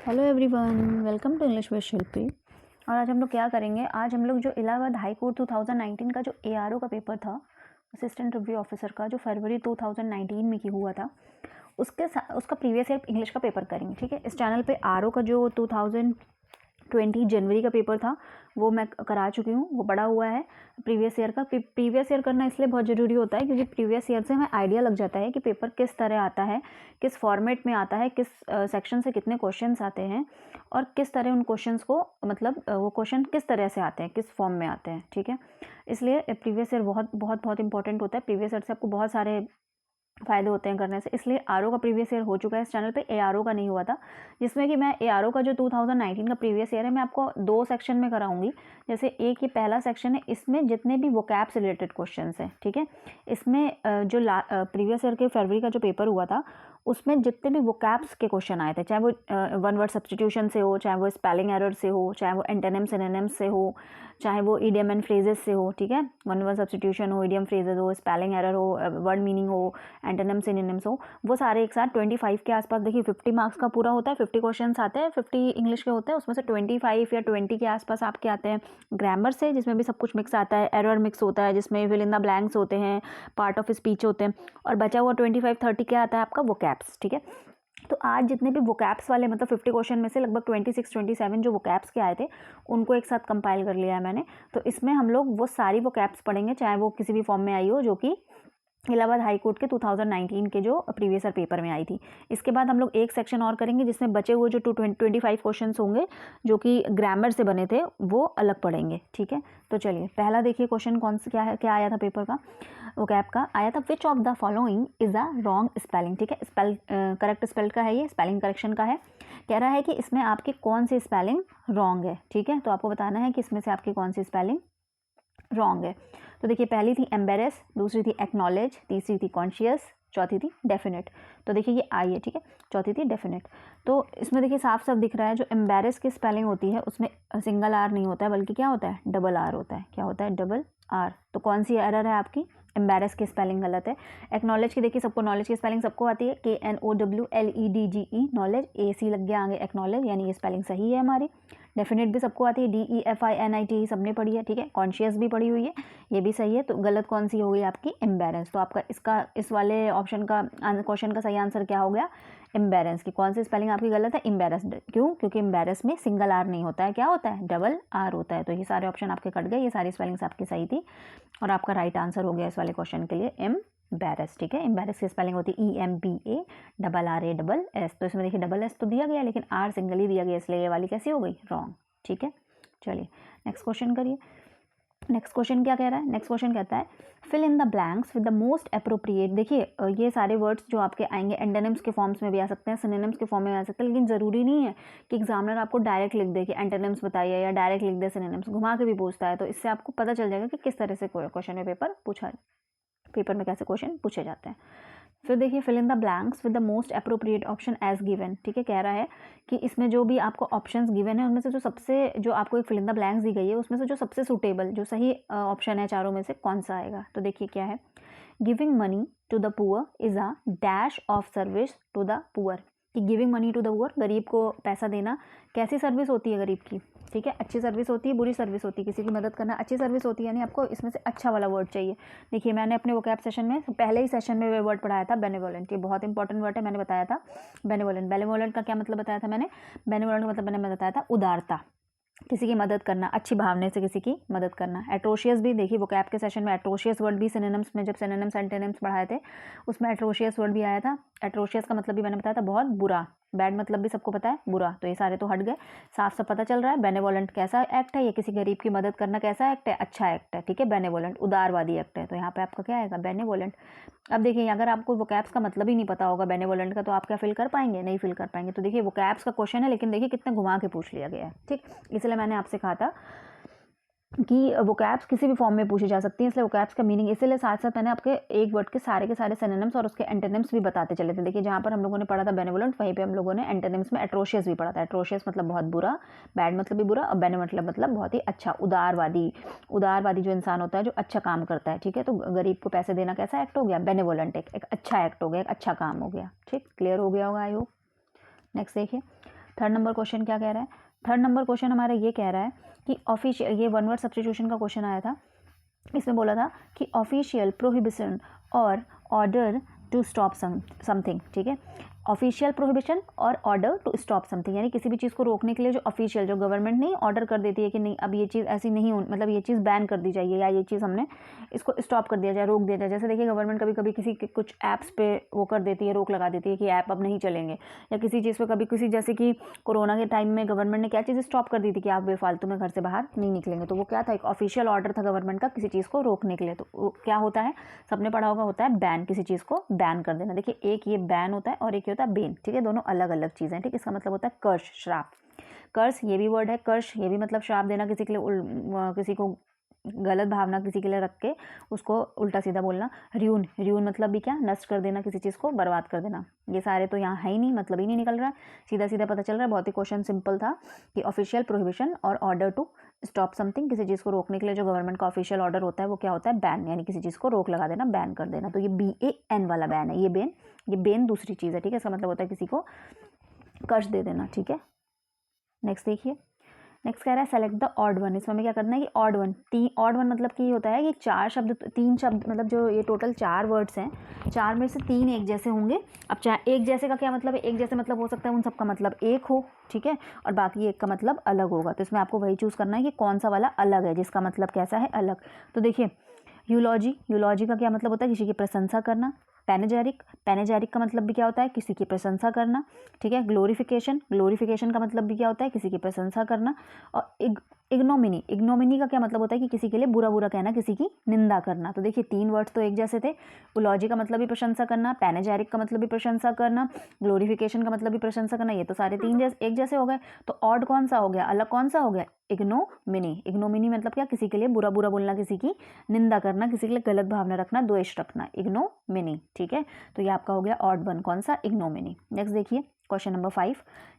Hello everyone, welcome to English with Shilpi. और आज हम लोग क्या करेंगे, आज हम लोग जो इलाहाबाद हाई कोर्ट 2019 का जो एआरओ का पेपर था, असिस्टेंट रिव्यू ऑफिसर का, जो फरवरी 2019 में की हुआ था, उसका प्रीवियस ईयर इंग्लिश का पेपर करेंगे। ठीक है, इस चैनल पे आरओ का जो 2020 जनवरी का पेपर था वो मैं करा चुकी हूँ, वो पड़ा हुआ है। प्रीवियस ईयर का प्रीवियस ईयर करना इसलिए बहुत ज़रूरी होता है क्योंकि प्रीवियस ईयर से हमें आइडिया लग जाता है कि पेपर किस तरह आता है, किस फॉर्मेट में आता है, किस सेक्शन से कितने क्वेश्चंस आते हैं और किस तरह उन क्वेश्चंस को, मतलब वो क्वेश्चन किस तरह से आते हैं, किस फॉर्म में आते हैं। ठीक है, इसलिए प्रीवियस ईयर बहुत बहुत बहुत इंपॉर्टेंट होता है। प्रीवियस ईयर से आपको बहुत सारे फ़ायदे होते हैं करने से, इसलिए आरओ का प्रीवियस ईयर हो चुका है इस चैनल पे। एआरओ का नहीं हुआ था, जिसमें कि मैं एआरओ का जो 2019 का प्रीवियस ईयर है मैं आपको 2 सेक्शन में कराऊंगी। जैसे एक ये पहला सेक्शन है, इसमें जितने भी वोकैब से रिलेटेड क्वेश्चंस हैं, ठीक है, इसमें जो प्रीवियस ईयर के फरवरी का जो पेपर हुआ था उसमें जितने भी वोकैब्स के क्वेश्चन आए थे, चाहे वो वन वर्ड सब्सटीट्यूशन से हो, चाहे वो स्पेलिंग एरर से हो, चाहे वो एंटोनिम्स सिनोनिम्स से हो, चाहे वो इडियम एंड फ्रेजेस से हो, ठीक है, वन वर्ड सब्सटीट्यूशन हो, इडियम फ्रेजेस हो, स्पेलिंग एरर हो, वर्ड मीनिंग हो, एंटोनिम्स सिनोनिम्स हो, वो सारे एक साथ 25 के आसपास। देखिए 50 मार्क्स का पूरा होता है, 50 क्वेश्चन आते हैं, 50 इंग्लिश के होते हैं, उसमें से 25 या 20 के आसपास आपके आते हैं ग्रामर से, जिसमें भी सब कुछ मिक्स आता है, एरर मिक्स होता है, जिसमें फिल इन द ब्लैंक्स होते हैं, पार्ट ऑफ स्पीच होते हैं, और बचा हुआ 25-30 क्या आता है आपका वोकैब्स। ठीक है, तो आज जितने भी वोकैब्स वाले, मतलब 50 क्वेश्चन में से लगभग 26-27 जो वोकैब्स के आए थे उनको एक साथ कंपाइल कर लिया है मैंने। तो इसमें हम लोग वो सारी वोकैब्स पढ़ेंगे, चाहे वो किसी भी फॉर्म में आई हो, जो कि इलाहाबाद हाई कोर्ट के 2019 के जो प्रीवियस ईयर पेपर में आई थी। इसके बाद हम लोग एक सेक्शन और करेंगे जिसमें बचे हुए जो 25 क्वेश्चन होंगे जो कि ग्रामर से बने थे वो अलग पढ़ेंगे। ठीक है, तो चलिए पहला देखिए क्वेश्चन कौन सा, क्या आया था पेपर का, वोकैब का आया था, which of the following is a wrong spelling. ठीक है, करेक्ट स्पेल का है, ये स्पेलिंग करेक्शन का है। कह रहा है कि इसमें आपकी कौन सी स्पेलिंग रॉन्ग है। ठीक है, तो आपको बताना है कि इसमें से आपकी कौन सी स्पेलिंग रॉन्ग है। तो देखिए पहली थी एम्बेरेस, दूसरी थी एक्नॉलेज, तीसरी थी कॉन्शियस, चौथी थी डेफिनेट। तो देखिए ये आई है, ठीक है, चौथी थी डेफिनेट। तो इसमें देखिए साफ साफ दिख रहा है जो एम्बेरेस की स्पेलिंग होती है उसमें सिंगल आर नहीं होता है, बल्कि क्या होता है, डबल आर होता है। क्या होता है, डबल आर। तो कौन सी एरर है आपकी, एम्बेरेस की स्पेलिंग गलत है। एक्नॉलेज की देखिए सबको नॉलेज की स्पेलिंग सबको आती है, KNOWLEDGE, नॉलेज, AC लग गया आगे एक्नॉलेज, यानी ये स्पेलिंग सही है हमारी। डेफिनेट भी सबको आती है, DEFINIT सबने पढ़ी है। ठीक है, कॉन्शियस भी पढ़ी हुई है, ये भी सही है। तो गलत कौन सी हो गई आपकी, एम्बेरेंस। तो आपका इसका इस वाले ऑप्शन का क्वेश्चन का सही आंसर क्या हो गया, एम्बेरेंस की। कौन सी स्पेलिंग आपकी गलत है, एम्बेरेस्ड। क्यों, क्योंकि एम्बेरेस में सिंगल आर नहीं होता है, क्या होता है, डबल आर होता है। तो ये सारे ऑप्शन आपके कट गए, ये सारी स्पेलिंग्स आपकी सही थी और आपका राइट आंसर हो गया इस वाले क्वेश्चन के लिए एम्बेरेस। ठीक है, एम्बेरेस की स्पेलिंग होती है EMBARRASS। तो इसमें देखिए डबल एस तो दिया गया लेकिन आर सिंगल ही दिया गया, इसलिए ये वाली कैसी हो गई, रॉन्ग। ठीक है, चलिए नेक्स्ट क्वेश्चन करिए। नेक्स्ट क्वेश्चन क्या कह रहा है, नेक्स्ट क्वेश्चन कहता है fill in the blanks with the most appropriate. देखिए ये सारे वर्ड्स जो आपके आएंगे एंटोनिम्स के फॉर्म्स में भी आ सकते हैं, सिनोनिम्स के फॉर्म में आ सकते हैं, लेकिन ज़रूरी नहीं है कि एग्जामिनर आपको डायरेक्ट लिख दे कि एंटोनिम्स बताइए या डायरेक्ट लिख दे सिनोनिम्स, घुमा के भी पूछता है। तो इससे आपको पता चल जाएगा कि किस तरह से क्वेश्चन में पेपर में कैसे क्वेश्चन पूछे जाते हैं। फिर देखिए fill in the blanks with the most appropriate option as given. ठीक है, कह रहा है कि इसमें जो भी आपको ऑप्शंस गिवन है उनमें से जो आपको एक फिल इन द ब्लैंक्स दी गई है उसमें से जो सबसे सुटेबल, जो सही ऑप्शन है चारों में से, कौन सा आएगा। तो देखिए क्या है, giving money to the poor is a dash of service to the poor. कि giving money to the poor, गरीब को पैसा देना कैसी सर्विस होती है गरीब की। ठीक है, अच्छी सर्विस होती है, बुरी सर्विस होती है, किसी की मदद करना अच्छी सर्विस होती है, यानी आपको इसमें से अच्छा वाला वर्ड चाहिए। देखिए मैंने अपने वोकैब सेशन में पहले ही सेशन में वर्ड पढ़ाया था बेनेवोलेंट, ये बहुत इंपॉर्टेंट वर्ड है, मैंने बताया था बेनेवोलेंट। बेनेवोलेंट का क्या मतलब बताया था मैंने, बेनेवोलेंट का मतलब मैंने बताया था उदारता, किसी की मदद करना, अच्छी भावना से किसी की मदद करना। एट्रोशियस भी देखिए वोकैब के सेशन में एट्रोशियस वर्ड भी सिनोनिम्स में, जब सिनोनिम्स एंटोनिम्स पढ़ाए थे उसमें एट्रोशियस वर्ड भी आया था। एट्रोशियस का मतलब भी मैंने बताया था बहुत बुरा, बैड मतलब भी सबको पता है, बुरा। तो ये सारे तो हट गए, साफ साफ पता चल रहा है बेनेवोलेंट कैसा एक्ट है, ये किसी गरीब की मदद करना कैसा एक्ट है, अच्छा एक्ट है। ठीक है, बेनेवोलेंट उदारवादी एक्ट है, तो यहाँ पे आपका क्या आएगा, बेनेवोलेंट। अब देखिए अगर आपको वोकैब्स का मतलब ही नहीं पता होगा बेनेवोलेंट का, तो आप क्या फिल कर पाएंगे, नहीं फिल कर पाएंगे। तो देखिए वोकैब्स का क्वेश्चन है लेकिन देखिए कितना घुमा के पूछ लिया गया है। ठीक, इसलिए मैंने आपसे कहा था कि वोकैब्स किसी भी फॉर्म में पूछी जा सकती है, इसलिए वोकैब्स का मीनिंग, इसलिए साथ साथ मैंने आपके एक वर्ड के सारे सिनोनिम्स और उसके एंटोनिम्स भी बताते चले थे। देखिए जहाँ पर हम लोगों ने पढ़ा था बेनेवोलेंट, वहीं पे हम लोगों ने एंटोनिम्स में एट्रोशियस भी पढ़ा था। एट्रोशियस मतलब बहुत बुरा, बैड मतलब भी बुरा, और बेने मतलब बहुत ही अच्छा, उदारवादी। उदारवादी जो इंसान होता है जो अच्छा काम करता है। ठीक है, तो गरीब को पैसे देना कैसा एक्ट हो गया, बेनेवोलेंट, एक अच्छा एक्ट हो गया, एक अच्छा काम हो गया। ठीक, क्लियर हो गया होगा आई होप। नेक्स्ट देखिए थर्ड नंबर क्वेश्चन क्या कह रहा है? थर्ड नंबर क्वेश्चन हमारा ये कह रहा है कि ऑफिशियल, ये वन वर्ड सब्स्टिट्यूशन का क्वेश्चन आया था। इसमें बोला था कि ऑफिशियल प्रोहिबिशन और ऑर्डर टू स्टॉप समथिंग, ठीक है। ऑफिशियल प्रोहिबिशन और ऑर्डर टू स्टॉप समथिंग, यानी किसी भी चीज़ को रोकने के लिए जो ऑफिशियल, जो गवर्नमेंट नहीं ऑर्डर कर देती है कि नहीं अब ये चीज़ ऐसी नहीं हो, मतलब ये चीज़ बैन कर दी जाइए या ये चीज़ हमने इसको स्टॉप कर दिया जाए, रोक दिया जाए। जैसे देखिए गवर्नमेंट कभी कभी किसी कुछ ऐप्स पे वो कर देती है, रोक लगा देती है कि ऐप अब नहीं चलेंगे, या किसी चीज़ पे कभी किसी, जैसे कि कोरोना के टाइम में गवर्नमेंट ने क्या चीज़ स्टॉप कर दी थी कि आप बेफालतू में घर से बाहर नहीं निकलेंगे। तो वो क्या था? एक ऑफिशियल ऑर्डर था गवर्नमेंट का किसी चीज़ को रोकने के लिए। तो वो क्या होता है? सबने पढ़ा होगा, होता है बैन, किसी चीज़ को बैन कर देना। देखिए एक ये बैन होता है और एक ये होता है बेन, ठीक है। दोनों अलग अलग चीज़ें, ठीक। इसका मतलब होता है कर्ष, श्राप। कर्ष ये भी वर्ड है, कर्ष ये भी मतलब श्राप देना किसी के लिए, किसी को गलत भावना किसी के लिए रख के उसको उल्टा सीधा बोलना। र्यून, र्यून मतलब भी क्या? नष्ट कर देना, किसी चीज़ को बर्बाद कर देना। ये सारे तो यहाँ है ही नहीं, मतलब ही नहीं निकल रहा है, सीधा सीधा पता चल रहा है। बहुत ही क्वेश्चन सिंपल था कि ऑफिशियल प्रोहिबिशन और ऑर्डर टू स्टॉप समथिंग, किसी चीज़ को रोकने के लिए जो गवर्नमेंट का ऑफिशियल ऑर्डर होता है वो क्या होता है? बैन, यानी किसी चीज़ को रोक लगा देना, बैन कर देना। तो ये BAN वाला बैन है, ये बेन दूसरी चीज़ है, ठीक है। इसका मतलब होता है किसी को कष्ट दे देना, ठीक है। नेक्स्ट देखिए, नेक्स्ट कह रहा है सेलेक्ट द ऑड वन। इसमें हमें क्या करना है कि ऑड वन, ऑड वन मतलब कि होता है कि चार शब्द, तीन शब्द, मतलब जो ये टोटल 4 वर्ड्स हैं, 4 में से 3 एक जैसे होंगे। अब चाहे एक जैसे का क्या मतलब है? एक जैसे मतलब हो सकता है उन सबका मतलब एक हो, ठीक है, और बाकी एक का मतलब अलग होगा। तो इसमें आपको वही चूज़ करना है कि कौन सा वाला अलग है, जिसका मतलब कैसा है? अलग। तो देखिए यूलॉजी, यूलॉजी का क्या मतलब होता है? किसी की प्रशंसा करना। पैनेजेरिक, पैनेजेरिक का मतलब भी क्या होता है? किसी की प्रशंसा करना, ठीक है। ग्लोरिफिकेशन, ग्लोरिफिकेशन का मतलब भी क्या होता है? किसी की प्रशंसा करना। और इग्नोमिनी, इग्नोमिनी का क्या मतलब होता है? कि किसी के लिए बुरा बुरा कहना, किसी की निंदा करना। तो देखिए 3 वर्ड्स तो एक जैसे थे। यूलॉजी का मतलब भी प्रशंसा करना, पैनेजेरिक का मतलब भी प्रशंसा करना, ग्लोरिफिकेशन का मतलब भी प्रशंसा करना, ये तो सारे 3 एक जैसे हो गए। तो ऑड कौन सा हो गया? अलग कौन सा हो गया? इग्नोमिनी। इग्नोमिनी मतलब क्या? किसी के लिए बुरा बुरा बोलना, किसी की निंदा करना, किसी के लिए गलत भावना रखना, द्वेष रखना, इग्नोमिनी, ठीक है। तो ये आपका हो गया ऑड वन, कौन सा? इग्नोमिनी। नेक्स्ट देखिए question number 5,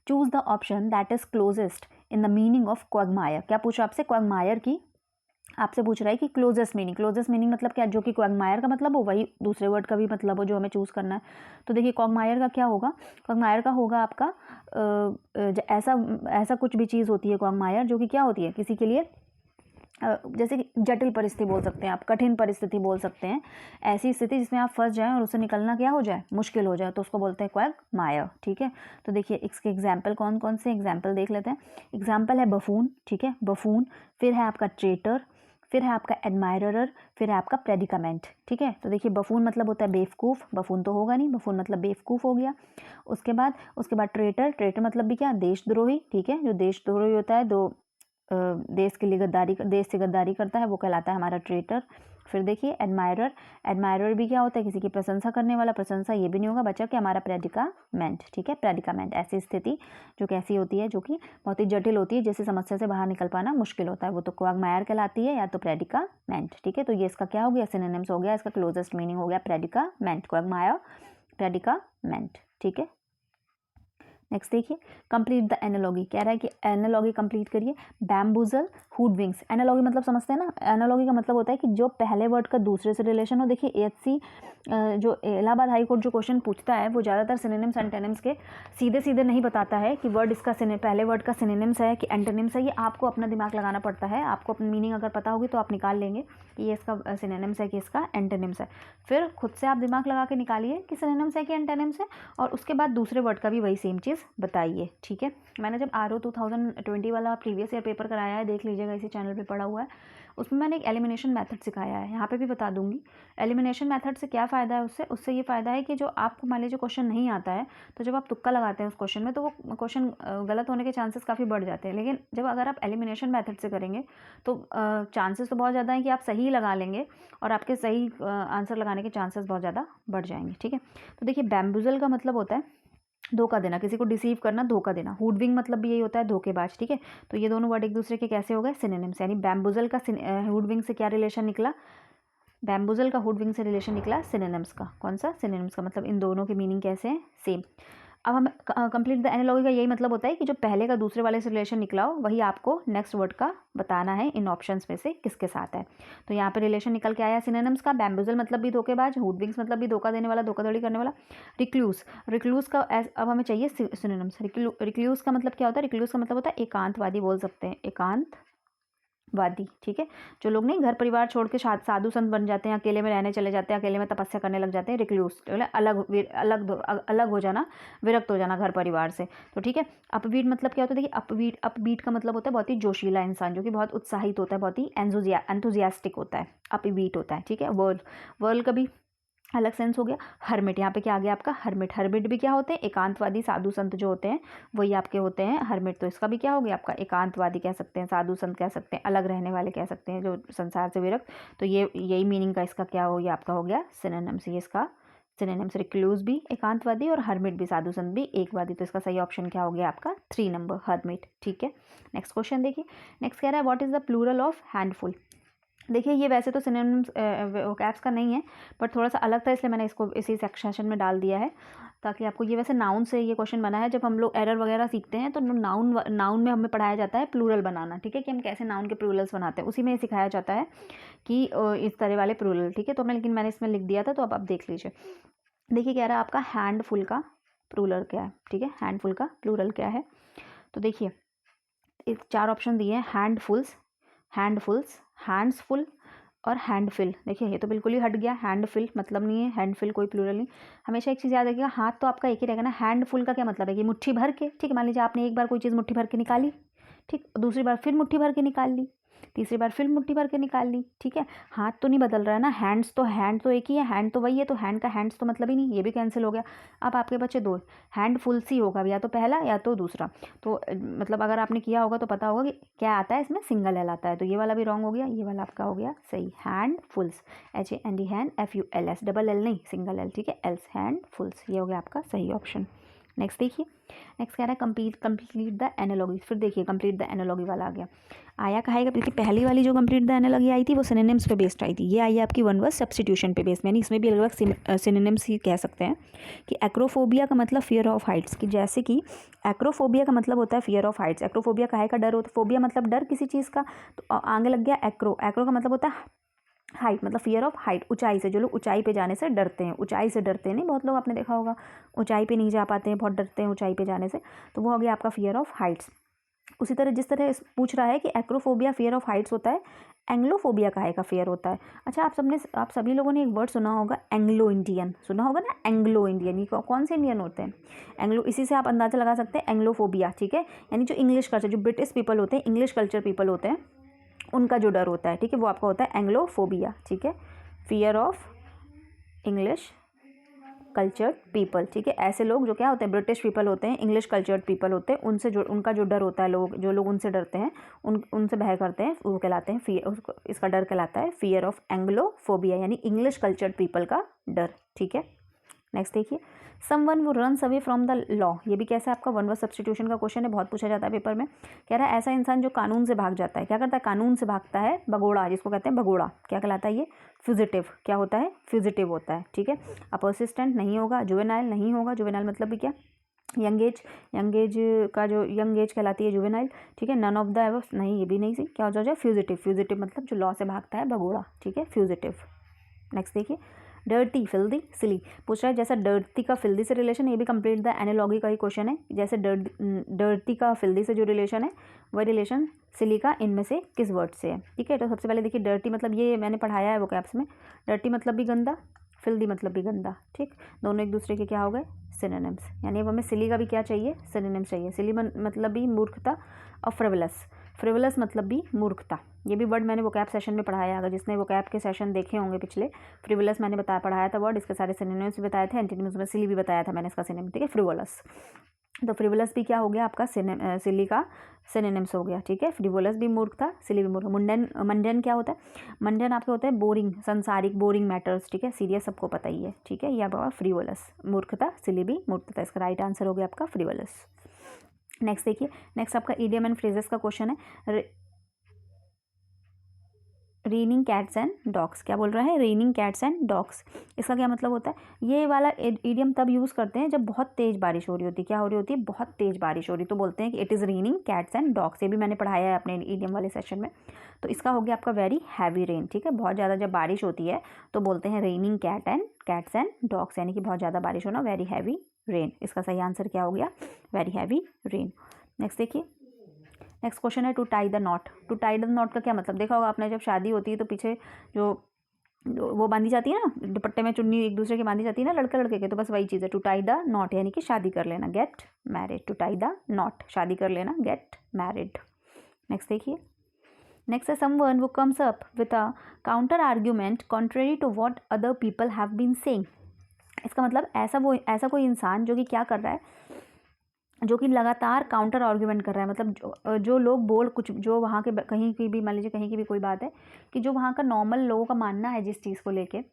choose the option that is closest in the meaning of Quagmire. क्या पूछा आपसे? क्वैगमायर की आपसे पूछ रहा है कि क्लोजेस्ट मीनिंग, क्लोजेस्ट मीनिंग मतलब क्या? जो कि क्वैगमायर का मतलब हो वही दूसरे वर्ड का भी मतलब हो, जो हमें चूज़ करना है। तो देखिए क्वैगमायर का क्या होगा? क्वैगमायर का होगा आपका ऐसा कुछ भी चीज़ होती है क्वैगमायर, जो कि क्या होती है? किसी के लिए जैसे कि जटिल परिस्थिति बोल सकते हैं आप, कठिन परिस्थिति बोल सकते हैं, ऐसी स्थिति जिसमें आप फंस जाएं और उससे निकलना क्या हो जाए? मुश्किल हो जाए, तो उसको बोलते हैं क्वैगमायर, ठीक है। तो देखिए इसके एग्जाम्पल कौन कौन से एग्जाम्पल देख लेते हैं। एग्जाम्पल है बफून, ठीक है, बफून। फिर है आपका ट्रेटर, फिर है आपका एडमायरर, फिर है आपका प्रेडिकामेंट, ठीक है। तो देखिए बफून मतलब होता है बेवकूफ़, बफून तो होगा नहीं, बफून मतलब बेवकूफ़ हो गया। उसके बाद ट्रेटर, ट्रेटर मतलब भी क्या? देशद्रोही, ठीक है। जो देशद्रोही होता है, देश के लिए देश से गद्दारी करता है, वो कहलाता है हमारा ट्रेटर। फिर देखिए एडमायरर, एडमायरर भी क्या होता है? किसी की प्रशंसा करने वाला। प्रशंसा ये भी नहीं होगा बच्चा कि हमारा प्रेडिकामेंट, ठीक है। प्रेडिकामेंट ऐसी स्थिति जो कैसी होती है? जो कि बहुत ही जटिल होती है, जैसे समस्या से बाहर निकल पाना मुश्किल होता है, वो तो क्वैगमायर कहलाती है या तो प्रेडिकामेंट, ठीक है। तो ये इसका क्या हो गया? सिनोनिम्स हो गया, इसका क्लोजेस्ट मीनिंग हो गया प्रेडिकामेंट, क्वैगमायर, प्रेडिकामेंट, ठीक है। नेक्स्ट देखिए कंप्लीट द एनालॉगी, कह रहा है कि एनालॉगी कंप्लीट करिए। बैम्बूजल, हुडविंग्स। एनालॉगी मतलब समझते हैं ना? एनालॉगी का मतलब होता है कि जो पहले वर्ड का दूसरे से रिलेशन हो। देखिए AHC जो इलाहाबाद हाई कोर्ट जो क्वेश्चन पूछता है वो ज़्यादातर सिनोनिम्स एंटोनिम्स के सीधे सीधे नहीं बताता है कि वर्ड इसका पहले वर्ड का सिनोनिम्स है कि एंटोनिम्स है। ये आपको अपना दिमाग लगाना पड़ता है, आपको अपनी मीनिंग अगर पता होगी तो आप निकाल लेंगे कि ये इसका सिनोनिम्स है कि इसका एंटोनिम्स है। फिर खुद से आप दिमाग लगा के निकालिए कि सिनोनिम्स है कि एंटोनिम्स है, और उसके बाद दूसरे वर्ड का भी वही सेम चीज़ बताइए, ठीक है। मैंने जब RO 2020 वाला प्रीवियस ईयर पेपर कराया है, देख लीजिएगा, इसी चैनल पे पड़ा हुआ है, उसमें मैंने एक एलिमिनेशन मेथड सिखाया है, यहाँ पे भी बता दूंगी। एलिमिनेशन मेथड से क्या फ़ायदा है? उससे ये फ़ायदा है कि जो आपको मान लीजिए क्वेश्चन नहीं आता है, तो जब आप तुक्का लगाते हैं उस क्वेश्चन में, तो वो क्वेश्चन गलत होने के चांसेस काफ़ी बढ़ जाते हैं। लेकिन जब अगर आप एलिमिनेशन मेथड से करेंगे तो चांसेस तो बहुत ज़्यादा हैं कि आप सही लगा लेंगे और आपके सही आंसर लगाने के चांसेस बहुत ज़्यादा बढ़ जाएंगे, ठीक है। तो देखिए बैम्बूजल का मतलब होता है धोखा देना, किसी को डिसीव करना, धोखा देना। हुडविंग मतलब भी यही होता है, धोखेबाज, ठीक है। तो ये दोनों वर्ड एक दूसरे के कैसे हो गए? सिनोनिम्स। यानी बैम्बूजल का हुडविंग से क्या रिलेशन निकला? बैम्बूजल का हुडविंग से रिलेशन निकला सिनोनिम्स का। कौन सा? सिनोनिम्स का। मतलब इन दोनों के मीनिंग कैसे हैं? सेम। अब हम कंप्लीट द एनालॉजी का यही मतलब होता है कि जो पहले का दूसरे वाले से रिलेशन निकला हो वही आपको नेक्स्ट वर्ड का बताना है इन ऑप्शंस में से किसके साथ है। तो यहाँ पे रिलेशन निकल के आया सिनोनिम्स का। बैम्बूजल मतलब भी धोखेबाज, हुडविंग्स मतलब भी धोखा देने वाला, धोखाधड़ी करने वाला। रिक्लूस, रिक्लूस का अब हमें चाहिए सिनोनिम्स। रिक्लूस का मतलब क्या होता है? रिक्लूस का मतलब होता है एकांतवादी, बोल सकते हैं एकांतवादी, ठीक है। जो लोग नहीं घर परिवार छोड़ के साधु संत बन जाते हैं, अकेले में रहने चले जाते हैं, अकेले में तपस्या करने लग जाते हैं, रिक्लूस अलग हो जाना, विरक्त हो जाना घर परिवार से। तो ठीक है। अपबीट मतलब क्या होता है? देखिए अपबीट का मतलब होता है बहुत ही जोशीला इंसान, जो कि बहुत उत्साहित होता है, बहुत ही एंथुजियास्टिक होता है, अपबीट होता है, ठीक है। वर्ल्ड का भी अलग सेंस हो गया। हर्मिट, यहाँ पे क्या आ गया आपका? हर्मिट। हर्मिट भी क्या होते हैं? एकांतवादी साधु संत जो होते हैं वही आपके होते हैं हर्मिट। तो इसका भी क्या हो गया आपका? एकांतवादी कह सकते हैं, साधु संत कह सकते हैं, अलग रहने वाले कह सकते हैं, जो संसार से विरक्त। तो ये यही मीनिंग का इसका क्या हो गया आपका? हो गया सिनोनिम्स। ये इसका सिनोनिम्स। रिक्लूस भी एकांतवादी और हर्मिट भी, साधु संत भी एकवादी। तो इसका सही ऑप्शन क्या हो गया आपका? 3 नंबर, हर्मिट, ठीक है। नेक्स्ट क्वेश्चन देखिए। नेक्स्ट कह रहा है what is the plural of handful. देखिए ये वैसे तो सिनोनिम्स वोकैब्स का नहीं है, पर थोड़ा सा अलग था, इसलिए मैंने इसको इसी सेक्शन में डाल दिया है ताकि आपको ये, वैसे नाउन से ये क्वेश्चन बना है। जब हम लोग एरर वगैरह सीखते हैं तो नाउन में हमें पढ़ाया जाता है प्लूरल बनाना, ठीक है, कि हम कैसे नाउन के प्लूरल्स बनाते हैं, उसी में सिखाया जाता है कि इस तरह वाले प्लूरल, ठीक है। तो लेकिन मैंने इसमें लिख दिया था, तो अब आप देख लीजिए। देखिए कह रहा है आपका हैंडफुल का प्लूरल क्या है, ठीक है। हैंडफुल का प्लूरल क्या है? तो देखिए 4 ऑप्शन दिए हैं, हैंडफुल्स, हैंड्सफुल और हैंडफिल। देखिए ये तो बिल्कुल ही हट गया, हैंडफिल मतलब नहीं है, हैंडफिल कोई प्लूरल नहीं। हमेशा एक चीज़ याद रखिएगा, हाथ तो आपका एक ही रहेगा ना। हैंडफुल का क्या मतलब है? कि मुट्ठी भर के, ठीक है। मान लीजिए आपने एक बार कोई चीज़ मुट्ठी भर के निकाली, ठीक, दूसरी बार फिर मुट्ठी भर के निकाल ली, तीसरी बार फिर मुट्ठी भर के निकाल ली, ठीक है। हाथ तो नहीं बदल रहा है ना, हैंड तो एक ही है, हैंड तो वही है, तो हैंड का हैंड्स तो मतलब ही नहीं, ये भी कैंसिल हो गया। अब आपके बच्चे 2, हैंडफुल सी होगा, या तो पहला या तो दूसरा। तो मतलब अगर आपने किया होगा तो पता होगा कि क्या आता है इसमें, सिंगल एल आता है। तो ये वाला भी रॉन्ग हो गया, ये वाला आपका हो गया सही, हैंडफुल्स, HAND, hand FULS, double L नहीं, सिंगल एल, ठीक है, एल्स, हैंडफुल्स, ये हो गया आपका सही ऑप्शन। नेक्स्ट देखिए। नेक्स्ट कह रहा है कंप्लीट द एनालॉगी। फिर देखिए कंप्लीट द एनालॉगी वाला आ गया। आया कहेगा, क्योंकि पहली वाली जो कंप्लीट द एनालॉगी आई थी वो सिनोनिम्स पे बेस्ड आई थी। ये आई है आपकी वन वर्ड सब्स्टिट्यूशन पे बेस्ड, यानी इसमें भी अलग अलग सिनोनिम्स ही कह सकते हैं। कि एक्रोफोबिया का मतलब फियर ऑफ हाइट्स, कि जैसे कि एक्रोफोबिया का मतलब होता है फियर ऑफ हाइट्स। एक्रोफोबिया काहे का डर होता है? फोबिया मतलब डर किसी चीज़ का, तो आगे लग गया एक्रो का मतलब होता है हाइट, मतलब फियर ऑफ हाइट, ऊंचाई से। जो लोग ऊंचाई पे जाने से डरते हैं, ऊंचाई से डरते हैं नहीं, बहुत लोग आपने देखा होगा ऊंचाई पे नहीं जा पाते हैं, बहुत डरते हैं ऊंचाई पे जाने से, तो वो हो गया आपका फियर ऑफ हाइट्स। उसी तरह जिस तरह पूछ रहा है कि एक्रोफोबिया फियर ऑफ हाइट्स होता है, एंग्लोफोबिया काहे का फियर होता है? अच्छा, आप सभी लोगों ने एक वर्ड सुना होगा, एंग्लो इंडियन, सुना होगा ना, एंग्लो इंडियन। ये कौन से इंडियन होते हैं? एंग्लो, इसी से आप अंदाजा लगा सकते हैं एंग्लोफोबिया, ठीक है। यानी जो इंग्लिश कल्चर, जो ब्रिटिश पीपल होते हैं, इंग्लिश कल्चर पीपल होते हैं, उनका जो डर होता है, ठीक है, वो आपका होता है एंग्लोफोबिया, ठीक है, fear of English cultured people, ठीक है। ऐसे लोग जो क्या होते हैं, ब्रिटिश पीपल होते हैं, इंग्लिश कल्चर्ड पीपल होते हैं, उनसे जो उनका जो डर होता है, जो लोग उनसे डरते हैं, उनसे भय करते हैं, वो कहलाते हैं फियर, इसका डर कहलाता है फियर ऑफ एंग्लोफोबिया, यानी इंग्लिश कल्चर्ड पीपल का डर, ठीक है। नेक्स्ट देखिए, समवन वो runs away from the law. ये भी कैसा आपका वन वर्ड सब्स्टिट्यूशन का क्वेश्चन है, बहुत पूछा जाता है पेपर में। कह रहा है ऐसा इंसान जो कानून से भाग जाता है, क्या करता है? कानून से भागता है, भगोड़ा, जिसको कहते हैं भगोड़ा, क्या कहलाता है ये? फ्यूजिटिव। क्या होता है? फ्यूजिटिव होता है, ठीक है। परसिस्टेंट नहीं होगा, जुवेनाइल नहीं होगा, जुवेनाइल मतलब भी क्या? यंग एज का जो यंग एज कहलाती है जुवेनाइल, ठीक है। नन ऑफ द एबव नहीं, ये भी नहीं सी, क्या हो जाए? फ्यूजिटिव मतलब जो लॉ से भागता है, भगोड़ा, ठीक है, फ्यूजिटिव। नेक्स्ट देखिए, डर्टी, फिल्दी, सिली। पूछ रहा है जैसा डर्टी का फिल्दी से रिलेशन, ये भी कंप्लीट द एनालॉगी का ही क्वेश्चन है। जैसे डर्टी का फिल्दी से जो रिलेशन है, वही रिलेशन सिली का इनमें से किस वर्ड से है, ठीक है। तो सबसे पहले देखिए डर्टी मतलब, ये मैंने पढ़ाया है वोकैब्स में, डर्टी मतलब भी गंदा, फिल्दी मतलब भी गंदा, ठीक। दोनों एक दूसरे के क्या हो गए? सिनोनिम्स। यानी अब हमें सिली का भी क्या चाहिए? सिनोनिम्स चाहिए। सिली मतलब भी मूर्खता, और फ्रिवलस मतलब भी मूर्खता। ये भी वर्ड मैंने वोकैब सेशन में पढ़ाया, अगर जिसने वोकैब के सेशन देखे होंगे पिछले, फ्रिवलस मैंने पढ़ाया था वर्ड, इसके सारे सिनोनिम्स भी बताए थे, एंटीनिम्स में सिली भी बताया था मैंने इसका सिनोनिम, ठीक है, फ्रिवलस। तो फ्रिवलस भी क्या हो गया आपका? सिली का सिनोनिम्स हो गया, ठीक है। फ्रिवलस भी मूर्ख था, सिली भी मूर्ख। मंडन क्या होता है? मंडन आपके होता है बोरिंग, संसारिक, बोरिंग मैटर्स, ठीक है, सीरियस, सबको पता ही है, ठीक है। यह आपका फ्रिवलस, मूर्खता, सिली भी मूर्खता, इसका राइट आंसर हो गया आपका फ्रिवलस। नेक्स्ट देखिए, नेक्स्ट आपका इडियम एंड फ्रेजेस का क्वेश्चन है। रेनिंग कैट्स एंड डॉग्स, क्या बोल रहा है, रेनिंग कैट्स एंड डॉग्स। इसका क्या मतलब होता है, ये वाला इडियम तब यूज़ करते हैं जब बहुत तेज़ बारिश हो रही होती है। क्या हो रही होती है, बहुत तेज़ बारिश हो रही, तो बोलते हैं कि it is raining cats and dogs. ये भी मैंने पढ़ाया है अपने इडियम वाले सेशन में। तो इसका हो गया आपका वेरी हैवी रेन, ठीक है, बहुत ज़्यादा जब बारिश होती है तो बोलते हैं रेनिंग कैट्स एंड डॉग्स, यानी कि बहुत ज़्यादा बारिश होना, वेरी हैवी रेन। इसका सही आंसर क्या हो गया, वेरी हैवी रेन। नेक्स्ट देखिए, नेक्स्ट क्वेश्चन है to tie the knot. To tie the knot का क्या मतलब, देखा होगा आपने, जब शादी होती है तो पीछे जो वो बांधी जाती है ना, दुपट्टे में चुन्नी एक दूसरे की बांधी जाती है ना लड़के लड़के के, तो बस वही चीज़ है टू टाई द नॉट, यानी कि शादी कर लेना, get married. To tie the knot, शादी कर लेना, गेट मैरिड। नेक्स्ट देखिए, नेक्स्ट है समवन वो comes up with a counter argument contrary to what other people have been saying. इसका मतलब ऐसा कोई इंसान जो कि क्या कर रहा है, जो कि लगातार काउंटर आर्ग्यूमेंट कर रहा है, मतलब जो लोग बोल कुछ, जो वहाँ के कहीं की भी, मान लीजिए कहीं की भी कोई बात है कि जो वहाँ का नॉर्मल लोगों का मानना है जिस चीज़ को लेके,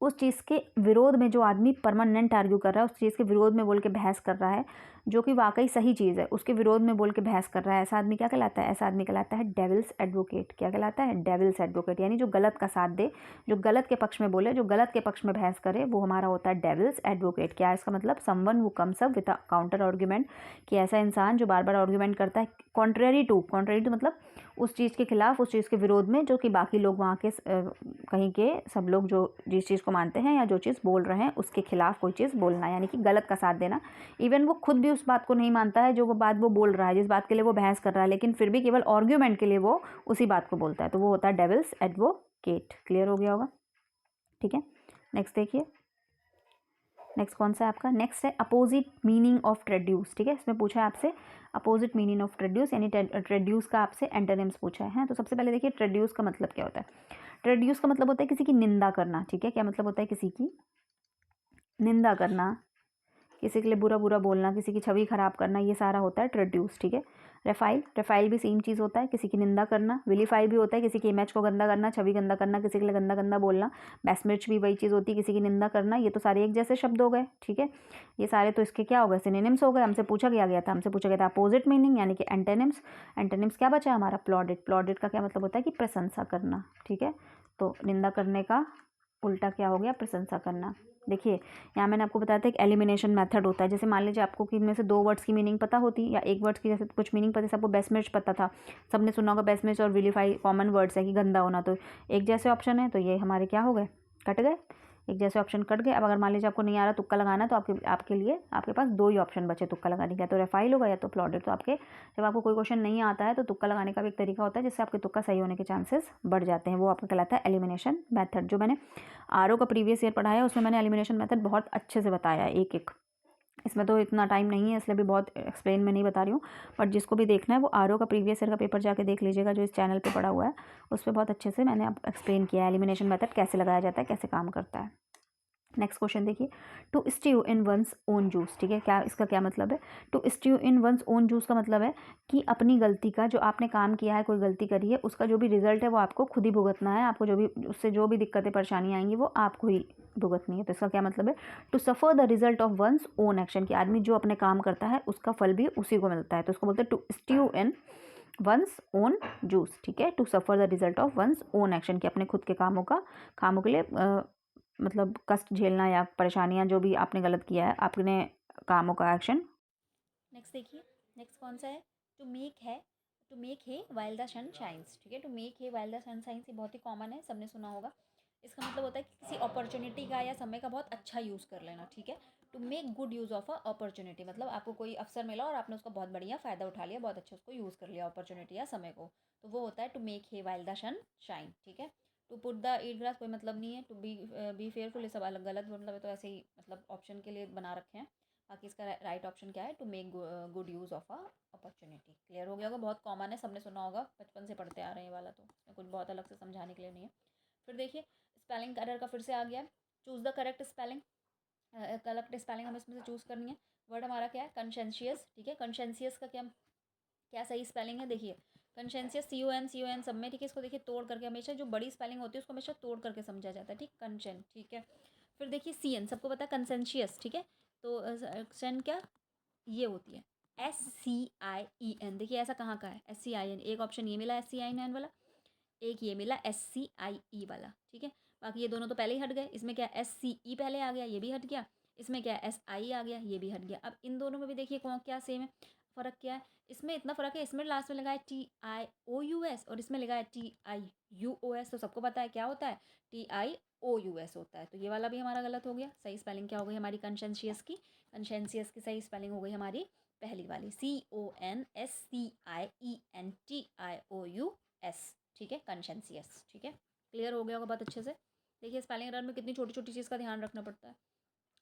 उस चीज़ के विरोध में जो आदमी परमानेंट आर्ग्यू कर रहा है, उस चीज़ के विरोध में बोल के बहस कर रहा है, जो कि वाकई सही चीज़ है उसके विरोध में बोल के बहस कर रहा है, ऐसा आदमी क्या कहलाता है, ऐसा आदमी कहलाता है डेविल्स एडवोकेट। क्या कहलाता है, डेविल्स एडवोकेट, यानी जो गलत का साथ दे, जो गलत के पक्ष में बोले, जो गलत के पक्ष में बहस करे, वो हमारा होता है डेविल्स एडवोकेट। क्या है इसका मतलब, someone who comes up with a counter argument, कि ऐसा इंसान जो बार बार आर्ग्यूमेंट करता है कॉन्ट्रेरी टू मतलब उस चीज़ के खिलाफ, उस चीज़ के विरोध में, जो कि बाकी लोग वहाँ के कहीं के सब लोग जो जिस चीज़ को मानते हैं या जो चीज़ बोल रहे हैं उसके खिलाफ कोई चीज़ बोलना, यानी कि गलत का साथ देना। इवन वो खुद भी उस बात को नहीं मानता है जो वो बात वो बोल रहा है, जिस बात के लिए वो बहस कर रहा है, लेकिन फिर भी केवल आर्ग्यूमेंट के लिए वो उसी बात को बोलता है, तो वो होता है डेविल्स एडवोकेट। क्लियर हो गया होगा, ठीक है। नेक्स्ट देखिए, नेक्स्ट कौन सा है आपका, नेक्स्ट है अपोजिट मीनिंग ऑफ ट्रेड्यूस, ठीक है। इसमें पूछा है आपसे अपोजिट मीनिंग ऑफ ट्रेड्यूस, यानी ट्रेड्यूस का आपसे एंटोनिम्स पूछा है। तो सबसे पहले देखिए ट्रेड्यूस का मतलब क्या होता है। ट्रेड्यूस का मतलब होता है किसी की निंदा करना, ठीक है। क्या मतलब होता है, किसी की निंदा करना, किसी के लिए बुरा बुरा बोलना, किसी की छवि खराब करना, ये सारा होता है ट्रेड्यूस, ठीक है। रेफाइल भी सेम चीज़ होता है, किसी की निंदा करना। विलीफाई भी होता है किसी की इमेज को गंदा करना, छवि गंदा करना, किसी के लिए गंदा गंदा बोलना। बेस्मिर्च भी वही चीज़ होती है, किसी की निंदा करना। ये तो सारे एक जैसे शब्द हो गए, ठीक है। ये सारे तो इसके क्या हो गए, सिनोनिम्स हो गए। हमसे पूछा गया था अपोजिट मीनिंग, यानी कि एंटोनिम्स। एंटोनिम्स क्या बचा हमारा, प्लॉडिट। प्लॉडिट का क्या मतलब होता है कि प्रशंसा करना, ठीक है। तो निंदा करने का उल्टा क्या हो गया, प्रशंसा करना। देखिए यहाँ मैंने आपको बताया था एक एलिमिनेशन मेथड होता है। जैसे मान लीजिए आपको कि इनमें से दो वर्ड्स की मीनिंग पता होती या एक वर्ड्स की जैसे कुछ मीनिंग पता, सबको बेस्मिर्च पता था, सबने सुना होगा बेस्मिर्च और विलीफाई कॉमन वर्ड्स है कि गंदा होना, तो एक जैसे ऑप्शन है, तो ये हमारे क्या हो गए, कट गए, एक जैसे ऑप्शन कट गए। अब अगर मान लीजिए आपको नहीं आ रहा तुक्का लगाना, तो आपके लिए आपके पास दो ही ऑप्शन बचे तुक्का लगाने का, तो रेफाइल होगा या तो प्लॉडेड। तो आपके जब आपको कोई क्वेश्चन नहीं आता है तो तुक्का लगाने का भी एक तरीका होता है जिससे आपके तुक्का सही होने के चांसेस बढ़ जाते हैं, वो आपका कहलाता है एलिमिनेशन मेथड। जो मैंने आरओ का प्रीवियस ईयर पढ़ाया उसमें मैंने एलिमिनेशन मेथड बहुत अच्छे से बताया है, एक एक। इसमें तो इतना टाइम नहीं है इसलिए भी बहुत एक्सप्लेन में नहीं बता रही हूँ, बट जिसको भी देखना है वो आरओ का प्रीवियस ईयर का पेपर जाके देख लीजिएगा, जो इस चैनल पे पड़ा हुआ है उस पर बहुत अच्छे से मैंने एक्सप्लेन किया है एलिमिनेशन मेथड कैसे लगाया जाता है, कैसे काम करता है। नेक्स्ट क्वेश्चन देखिए, to stew in one's own juice, ठीक है। क्या इसका क्या मतलब है, to stew in one's own juice का मतलब है कि अपनी गलती का, जो आपने काम किया है, कोई गलती करी है, उसका जो भी रिजल्ट है वो आपको खुद ही भुगतना है। आपको जो भी उससे जो भी दिक्कतें परेशानी आएंगी वो आपको ही भुगतनी है। तो इसका क्या मतलब है, to suffer the result of one's own action, कि आदमी जो अपने काम करता है उसका फल भी उसी को मिलता है, तो उसको बोलते हैं to stew in one's own juice, ठीक है। To suffer the result of one's own action, कि अपने खुद के कामों के लिए मतलब कष्ट झेलना या परेशानियां, जो भी आपने गलत किया है, आपने कामों का एक्शन। नेक्स्ट देखिए, नेक्स्ट कौन सा है, to make hay while the sun shines, ठीक है। To make hay while the sun shines, ये बहुत ही कॉमन है, सबने सुना होगा। इसका मतलब होता है कि किसी अपॉर्चुनिटी का या समय का बहुत अच्छा यूज़ कर लेना, ठीक है। To make good use of a opportunity, मतलब आपको कोई अवसर मिला और आपने उसका बहुत बढ़िया फ़ायदा उठा लिया, बहुत अच्छा उसको यूज़ कर लिया अपॉर्चुनिटी या समय को, तो वो होता है to make hay while the sun shine, ठीक है। To put the eat glass कोई मतलब नहीं है। टू बी फेयरफुल, ये सब अलग गलत मतलब है, तो ऐसे ही मतलब ऑप्शन के लिए बना रखे हैं। बाकी इसका राइट ऑप्शन क्या है, to make good use of a opportunity. Clear हो गया होगा, बहुत कॉमन है, सबने सुना होगा, बचपन से पढ़ते आ रहे हैं ये वाला, तो इसमें कुछ बहुत अलग से समझाने के लिए नहीं है। फिर देखिए स्पेलिंग एरर का फिर से आ गया, choose the correct spelling. Correct spelling हमें इसमें से चूज़ करनी है। वर्ड हमारा क्या है, कंशेंशियस, ठीक है। कंशेंशियस का क्या क्या सही स्पेलिंग है, देखिए कंशेंशियस CON सब में, ठीक है। इसको देखिए तोड़ करके, हमेशा जो बड़ी स्पेलिंग होती है उसको हमेशा तोड़ करके समझा जाता है, ठीक, कंशन, ठीक है। फिर देखिए CN सबको पता है कंसेंशियस, ठीक है। तो शन क्या ये होती है SCIEN, देखिए ऐसा कहाँ का है SCIN, एक ऑप्शन ये मिला SCIN वाला। एक ये मिला SCIE वाला, ठीक है। बाकी ये दोनों तो पहले ही हट गए। इसमें क्या SCE पहले आ गया, ये भी हट गया। इसमें क्या SI आ गया, ये भी हट गया। अब इन दोनों में भी देखिए कौन क्या सेम है, फ़र्क क्या है। इसमें इतना फ़र्क है, इसमें लास्ट में लगा है TIOUS और इसमें लगा है TIUOS। तो सबको पता है क्या होता है, TIOUS होता है। तो ये वाला भी हमारा गलत हो गया। सही स्पेलिंग क्या हो गई हमारी कंशेंशियस की, कंशेंशियस की सही स्पेलिंग हो गई हमारी पहली वाली CONSCIENTIOUS, ठीक है, कंशेंशियस, ठीक है। क्लियर हो गया होगा बहुत अच्छे से। देखिए स्पेलिंग एरर में कितनी छोटी छोटी चीज़ का ध्यान रखना पड़ता है।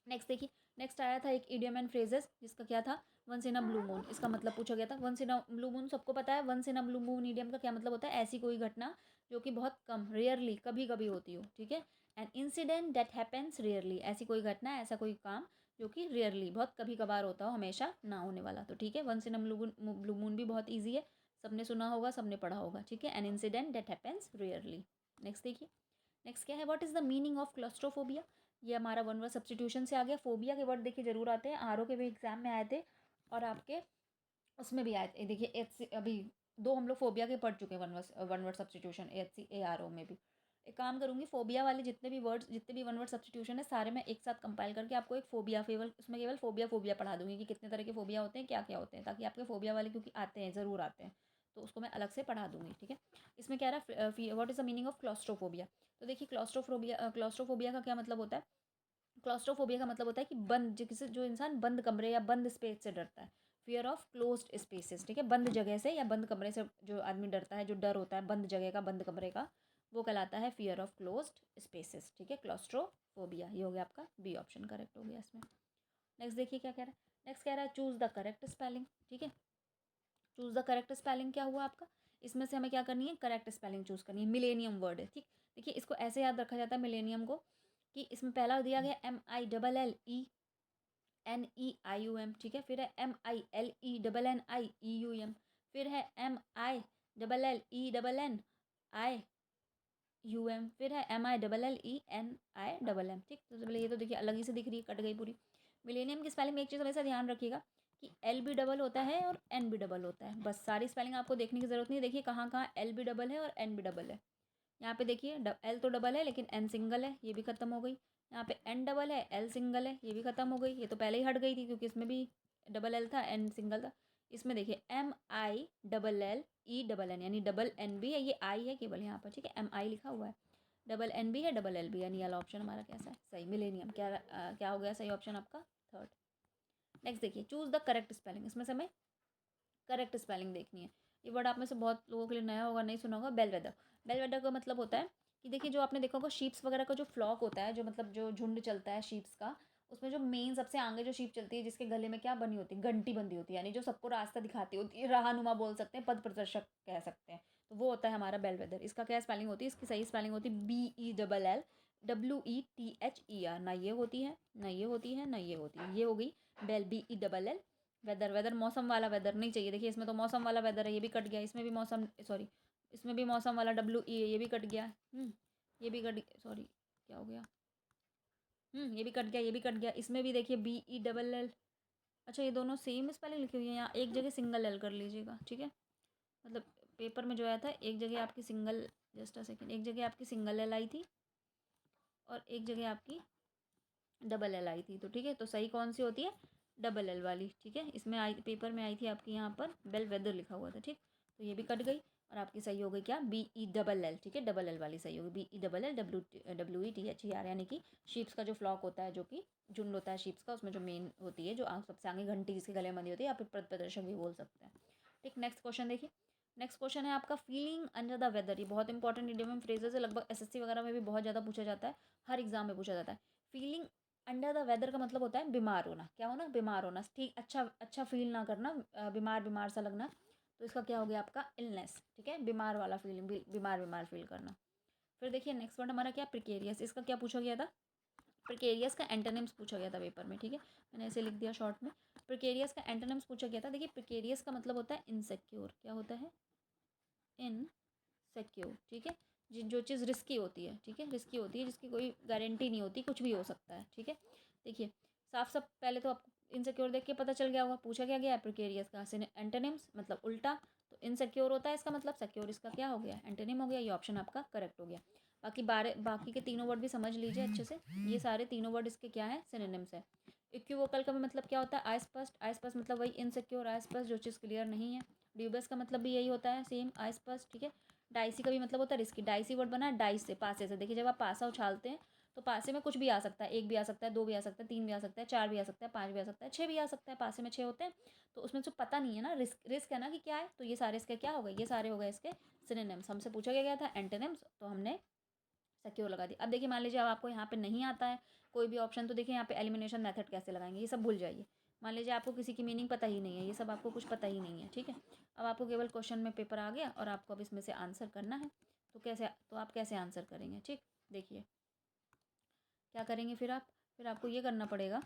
नेक्स्ट देखिए, नेक्स्ट आया था एक इडियम एंड फ्रेजेस, जिसका क्या था, once in a blue moon. इसका मतलब पूछा गया था once in a blue moon, सबको पता है once in a blue moon idiom का क्या मतलब होता है, ऐसी कोई घटना जो कि बहुत कम, रेयरली, कभी कभी होती हो, ठीक है। An incident that happens rarely, ऐसी कोई घटना, ऐसा कोई काम जो कि रेयरली, बहुत कभी कभार होता हो, हमेशा ना होने वाला। तो ठीक है, once in a blue moon भी बहुत ईजी है, सबने सुना होगा, सबने पढ़ा होगा, ठीक है। An incident that happens rarely. Next देखिए, नेक्स्ट क्या है, what is the meaning of claustrophobia. ये हमारा वन वर्ड सब्सटीट्यूशन से आ गया। फोबिया के वर्ड देखिए जरूर आते हैं, आर के भी एग्जाम में आए थे और आपके उसमें भी आए थे। देखिए अभी दो हम लोग फोबिया के पढ़ चुके हैं, वन वर्ड सब्सटीट्यूशन HCARO में भी। एक काम करूँगी, फोबिया वाले जितने भी वर्ड्स, जितने भी वन वर्ड सब्सटीट्यूशन है, सारे मैं एक साथ कंपाइल करके आपको एक फोबिया फेवल उसमें केवल फोबिया पढ़ा दूंगी कि कितने तरह के फोबिया होते हैं, क्या क्या होते हैं, ताकि आपके फोबिया वाले, क्योंकि आते हैं, ज़रूर आते हैं, तो उसको मैं अलग से पढ़ा दूंगी, ठीक है। इसमें क्या रहा, what is the meaning of claustrophobia. तो देखिए क्लॉस्ट्रोफोबिया का क्या मतलब होता है। क्लॉस्ट्रोफोबिया का मतलब होता है कि बंद, किसी जो इंसान बंद कमरे या बंद स्पेस से डरता है। फियर ऑफ क्लोज्ड स्पेसेस, ठीक है, बंद जगह से या बंद कमरे से जो आदमी डरता है, जो डर होता है बंद जगह का, बंद कमरे का, वो कहलाता है फियर ऑफ क्लोज्ड स्पेसेस, ठीक है, क्लॉस्ट्रोफोबिया। ये हो गया आपका बी ऑप्शन करेक्ट हो गया इसमें। नेक्स्ट देखिए क्या कह रहा है, नेक्स्ट कह रहा है चूज द करेक्ट स्पेलिंग, ठीक है। चूज द करेक्ट स्पेलिंग क्या हुआ आपका, इसमें से हमें क्या करनी है, करेक्ट स्पेलिंग चूज करनी है। मिलेनियम वर्ड है, ठीक। देखिए इसको ऐसे याद रखा जाता है मिलेनियम को, कि इसमें पहला दिया गया MILLENEIUM, ठीक है। फिर है MILENNIEUM, फिर है MILLENNIUM, फिर है MILLENIM, ठीक। तो ये तो देखिए अलग ही से दिख रही है, कट गई पूरी। मिलेनियम की स्पेलिंग में एक चीज़ हमेशा ध्यान रखिएगा कि L भी डबल होता है और N भी डबल होता है, बस। सारी स्पेलिंग आपको देखने की जरूरत नहीं है। देखिए कहाँ कहाँ L भी डबल है और N भी डबल है। यहाँ पे देखिए L तो डबल है लेकिन N सिंगल है, ये भी खत्म हो गई। यहाँ पे N डबल है, L सिंगल है, ये भी खत्म हो गई। ये तो पहले ही हट गई थी क्योंकि इसमें भी डबल L था, N सिंगल था। इसमें देखिए MILLEN, यानी डबल N भी है, ये I है केवल यहाँ पर, ठीक है, MI लिखा हुआ है। डबल N भी है, डबल L भी, यानी वाला ऑप्शन हमारा कैसा है, सही, मिलेनियम। क्या हो गया सही ऑप्शन आपका, थर्ड। नेक्स्ट देखिए, चूज द करेक्ट स्पेलिंग। इसमें से हमें करेक्ट स्पेलिंग देखनी है। ये वर्ड आप में से बहुत लोगों के लिए नया होगा, नहीं सुना होगा, बेलवेदर। बेलवेदर का मतलब होता है कि देखिए जो आपने देखा होगा शीप्स वगैरह का जो फ्लॉक होता है, जो मतलब जो झुंड चलता है शीप्स का, उसमें जो मेन सबसे आगे जो शीप चलती है, जिसके गले में क्या बनी होती है, घंटी बंधी होती है, यानी जो सबको रास्ता दिखाती होती है, रहनुमा बोल सकते हैं, पथ प्रदर्शक कह सकते हैं, तो वो होता है हमारा बेलवेदर। इसका क्या स्पेलिंग होती है, इसकी सही स्पेलिंग होती है BELLWETHER। ना ये होती है, ना ये होती है, ना ये होती है, ये हो गई BELL। वेदर, वेदर मौसम वाला वेदर नहीं चाहिए। देखिए इसमें तो मौसम वाला वेदर है, ये भी कट गया। इसमें भी मौसम, सॉरी, इसमें भी मौसम वाला WE है, ये भी कट गया। ये भी कट, सॉरी, क्या हो गया, ये भी कट गया, ये भी कट गया। इसमें भी देखिए BELL। अच्छा ये दोनों सेम स्पेलिंग लिखी हुई है, यहाँ एक जगह सिंगल L कर लीजिएगा, ठीक है। मतलब पेपर में जो आया था, एक जगह आपकी सिंगल, जस्ट अ सेकेंड, एक जगह आपकी सिंगल L आई थी और एक जगह आपकी डबल L आई थी, तो ठीक है। तो सही कौन सी होती है, डबल L वाली, ठीक है। इसमें आई, पेपर में आई थी आपकी, यहाँ पर बेल वेदर लिखा हुआ था, ठीक। तो ये भी कट गई और आपकी सही हो गई क्या, BELL, ठीक है, डबल L वाली सही होगी, BELLWETHER, यानी कि शीप्स का जो फ्लॉक होता है, जो कि झुंड होता है शीप्स का, उसमें जो मेन होती है, जो सबसे आगे घंटी जिसके गले में बंधी होती है, या फिर पथ प्रदर्शक भी बोल सकते हैं, ठीक। नेक्स्ट क्वेश्चन देखिए, नेक्स्ट क्वेश्चन है आपका फीलिंग अंडर द वेदर। ये बहुत इंपॉर्टेंट इडियम एंड फ्रेजेस है, लगभग SSC वगैरह में भी बहुत ज़्यादा पूछा जाता है, हर एग्जाम में पूछा जाता है। फीलिंग अंडर द वेदर का मतलब होता है बीमार होना, क्या होना, बीमार होना, ठीक, अच्छा अच्छा फील ना करना, बीमार बीमार सा लगना। तो इसका क्या हो गया आपका, इलनेस, ठीक है, बीमार वाला फीलिंग, बीमार बीमार फील करना। फिर देखिए नेक्स्ट वर्ड हमारा क्या, प्रिकेरियस। इसका क्या पूछा गया था, प्रिकेरियस का एंटोनिम्स पूछा गया था पेपर में, ठीक है, मैंने ऐसे लिख दिया शॉर्ट में। प्रिकेरियस का एंटोनिम्स पूछा गया था। देखिए प्रिकेरियस का मतलब होता है इनसिक्योर, क्या होता है, इनसिक्योर, ठीक है। जो चीज़ रिस्की होती है, ठीक है, रिस्की होती है, जिसकी कोई गारंटी नहीं होती, कुछ भी हो सकता है, ठीक है। देखिए साफ साफ पहले तो आपको इनसिक्योर देख के पता चल गया होगा, पूछा क्या गया है प्रिकेरियस का एंटोनिम्स मतलब उल्टा, तो इनसिक्योर होता है इसका मतलब सिक्योर इसका क्या हो गया, एंटोनिम हो गया। ये ऑप्शन आपका करेक्ट हो गया। बाकी के तीनों वर्ड भी समझ लीजिए अच्छे से। ये सारे तीनों वर्ड इसके क्या है, सिनोनिम्स है। इक्विवोकल का भी मतलब क्या होता है, अस्पष्ट, अस्पष्ट मतलब वही इनसिक्योर, अस्पष्ट जो चीज़ क्लियर नहीं है। ड्यूबियस का मतलब भी यही होता है, सेम अस्पष्ट, ठीक है। डाइसी का भी मतलब होता है रिस्की, डाइसी वर्ड बना है डाइस से, पासे से। देखिए जब आप पासा उछालते हैं तो पासे में कुछ भी आ सकता है, एक भी आ सकता है, दो भी आ सकता है, तीन भी आ सकता है, चार भी आ सकता है, पाँच भी आ सकता है, छः भी आ सकता है। पासे में छः होते हैं तो उसमें तो पता नहीं है ना, रिस्क रिस्क है ना कि क्या है। तो ये सारे इसके क्या हो गए, ये सारे हो गए इसके सिनोनिम्स। हमसे पूछा गया था एंटोनिम्स, तो हमने सिक्योर लगा दिया। अब देखिए मान लीजिए अब आपको यहाँ पे नहीं आता है कोई भी ऑप्शन, तो देखिए यहाँ पे एलिमिनेशन मेथड कैसे लगाएंगे, ये सब भूल जाइए। मान लीजिए आपको किसी की मीनिंग पता ही नहीं है, ये सब आपको कुछ पता ही नहीं है, ठीक है। अब आपको केवल क्वेश्चन में पेपर आ गया और आपको अब इसमें से आंसर करना है, तो आप कैसे आंसर करेंगे, ठीक। देखिए क्या करेंगे फिर आपको ये करना पड़ेगा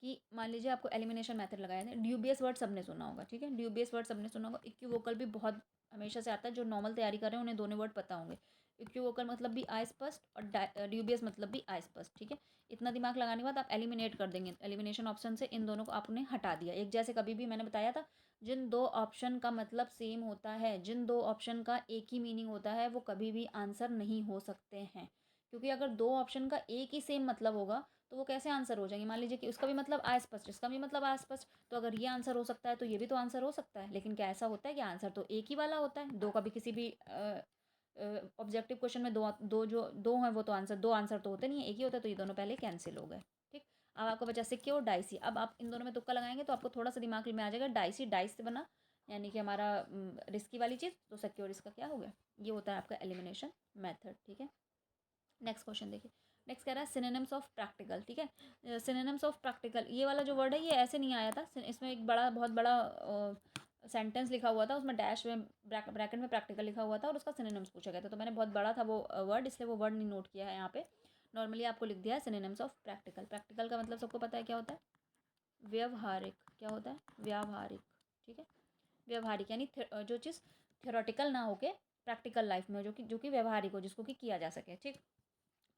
कि मान लीजिए आपको एलिमिनेशन मेथड लगाया है। ड्यूबियस वर्ड सबने सुना होगा, ठीक है, ड्यूबियस वर्ड सबने सुना होगा। इक्विवोकल भी बहुत हमेशा से आता है, जो नॉर्मल तैयारी कर रहे हैं उन्हें दोनों वर्ड पता होंगे। इक्विवोकल मतलब भी अस्पष्ट और ड्यूबियस मतलब भी अस्पष्ट, ठीक है। इतना दिमाग लगाने के बाद आप एलिमिनेट कर देंगे, एलिमिनेशन ऑप्शन से इन दोनों को आपने हटा दिया। एक जैसे कभी भी मैंने बताया था, जिन दो ऑप्शन का मतलब सेम होता है, जिन दो ऑप्शन का एक ही मीनिंग होता है, वो कभी भी आंसर नहीं हो सकते हैं। क्योंकि अगर दो ऑप्शन का एक ही सेम मतलब होगा तो वो कैसे आंसर हो जाएंगे। मान लीजिए कि उसका भी मतलब अस्पष्ट, इसका भी मतलब अस्पष्ट, तो अगर ये आंसर हो सकता है तो ये भी तो आंसर हो सकता है। लेकिन क्या ऐसा होता है कि आंसर तो एक ही वाला होता है, दो का भी किसी भी ऑब्जेक्टिव क्वेश्चन में दो हैं वो तो आंसर, दो आंसर तो होते नहीं है, एक ही होता है। तो ये दोनों पहले कैंसिल हो गए, ठीक। अब आपको बचा सिक्योर, डाइसी। अब आप इन दोनों में तुक्का लगाएंगे तो आपको थोड़ा सा दिमाग में आ जाएगा, डाइसी डाइस से बना यानी कि हमारा रिस्की वाली चीज़, तो सिक्योर इसका क्या हो गया, ये होता है आपका एलिमिनेशन मेथड, ठीक है। नेक्स्ट क्वेश्चन देखिए। नेक्स्ट कह रहा है सिनोनिम्स ऑफ प्रैक्टिकल, ठीक है। सिनोनिम्स ऑफ प्रैक्टिकल, ये वाला जो वर्ड है ये ऐसे नहीं आया था, इसमें एक बहुत बड़ा सेंटेंस लिखा हुआ था, उसमें डैश में ब्रैकेट में प्रैक्टिकल लिखा हुआ था और उसका सिनोनिम्स पूछा गया था। तो मैंने बहुत बड़ा था वो वर्ड, इसलिए वो वर्ड नहीं नोट किया है यहाँ पे। नॉर्मली आपको लिख दिया है सिनोनिम्स ऑफ प्रैक्टिकल। प्रैक्टिकल का मतलब सबको पता है क्या होता है, व्यवहारिक। क्या होता है, व्यावहारिक, ठीक है। व्यवहारिक यानी जो चीज़ थियोरेटिकल ना होके प्रैक्टिकल लाइफ में जो कि व्यवहारिक हो, जिसको कि किया जा सके, ठीक।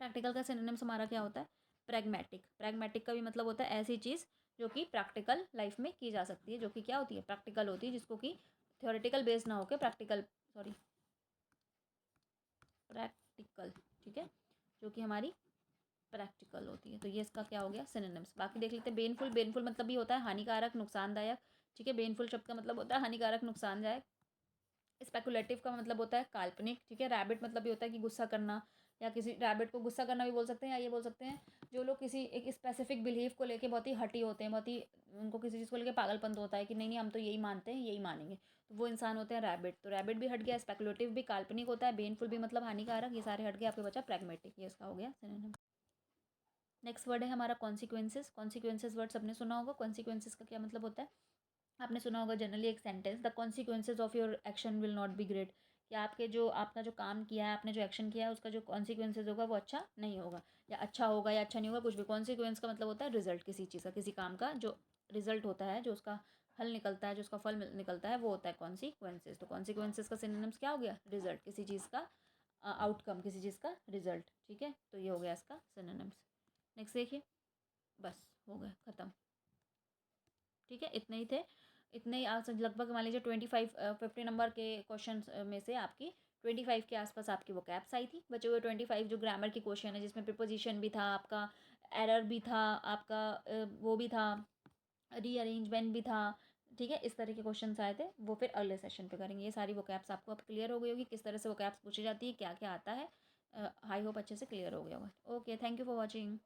प्रैक्टिकल का सिनोनिम्स हमारा क्या होता है, प्रैग्मेटिक। प्रैग्मेटिक का भी मतलब होता है ऐसी चीज़ जो कि प्रैक्टिकल लाइफ में की जा सकती है, जो कि क्या होती है, प्रैक्टिकल होती है, जिसको कि थ्योरेटिकल बेस्ड ना होकर प्रैक्टिकल, ठीक है, जो कि हमारी प्रैक्टिकल होती है। तो ये इसका क्या हो गया, सिनोनिम्स। बाकी देख लेते हैं। बेनफुल, बेनफुल मतलब भी होता है हानिकारक, नुकसानदायक, ठीक है। बेनफुल शब्द का मतलब होता है हानिकारक, नुकसानदायक। स्पेकुलेटिव का मतलब होता है काल्पनिक, ठीक है। रैबिट मतलब ये होता है कि गुस्सा करना, या किसी रैबिट को गुस्सा करना भी बोल सकते हैं, या ये बोल सकते हैं जो लोग किसी एक स्पेसिफिक बिलीफ को लेके बहुत ही हटी होते हैं, बहुत ही उनको किसी चीज़ को लेके पागलपन होता है कि नहीं नहीं हम तो यही मानते हैं, यही मानेंगे, तो वो इंसान होते हैं रैबिट। तो रैबिट भी हट गया, स्पेकुलेटिव भी काल्पनिक होता है, बेनफुल भी मतलब हानिकारक, ये सारे हट गए, आपके बचा प्रैग्मेटिक, ये इसका हो गया सिनोनिम। नेक्स्ट वर्ड है हमारा कॉन्सिक्वेंसेस। कॉन्सिक्वेंसेस वर्ड सबने सुना होगा। कॉन्सिक्वेंसेस का क्या मतलब होता है, आपने सुना होगा जनरली एक sentence, the consequences of your action will not be great, कि आपने जो काम किया है, आपने जो एक्शन किया है, उसका जो कॉन्सिक्वेंसेज होगा वो अच्छा नहीं होगा, या अच्छा होगा या अच्छा नहीं होगा, कुछ भी। कॉन्सिक्वेंस का मतलब होता है रिजल्ट, किसी चीज़ का, किसी काम का जो रिजल्ट होता है, जो उसका हल निकलता है, जो उसका फल निकलता है, वो होता है कॉन्सिक्वेंसेज। तो कॉन्सिक्वेंसेज का सिनोनिम्स क्या हो गया, रिजल्ट, किसी चीज़ का आउटकम, किसी चीज़ का रिजल्ट, ठीक है। तो ये हो गया इसका सिनोनिम्स। नेक्स्ट देखिए, बस हो गया ख़त्म, ठीक है। इतने ही थे, इतने ही आज लगभग मान लीजिए 50 नंबर के क्वेश्चन में से आपकी 25 के आसपास आपकी वो कैप्स आई थी। बचे हुए 25 जो ग्रामर की क्वेश्चन है, जिसमें प्रिपोजिशन भी था आपका, एरर भी था आपका, वो भी था, रीअरेंजमेंट भी था, ठीक है। इस तरह के क्वेश्चन आए थे, वो फिर अगले सेशन पे करेंगे। ये सारी वो कैप्स आपको अब क्लियर हो गई होगी, किस तरह से वो कैप्स पूछी जाती है, क्या क्या आता है। आई होप अच्छे से क्लियर हो गया होगा। Okay, thank you for watching.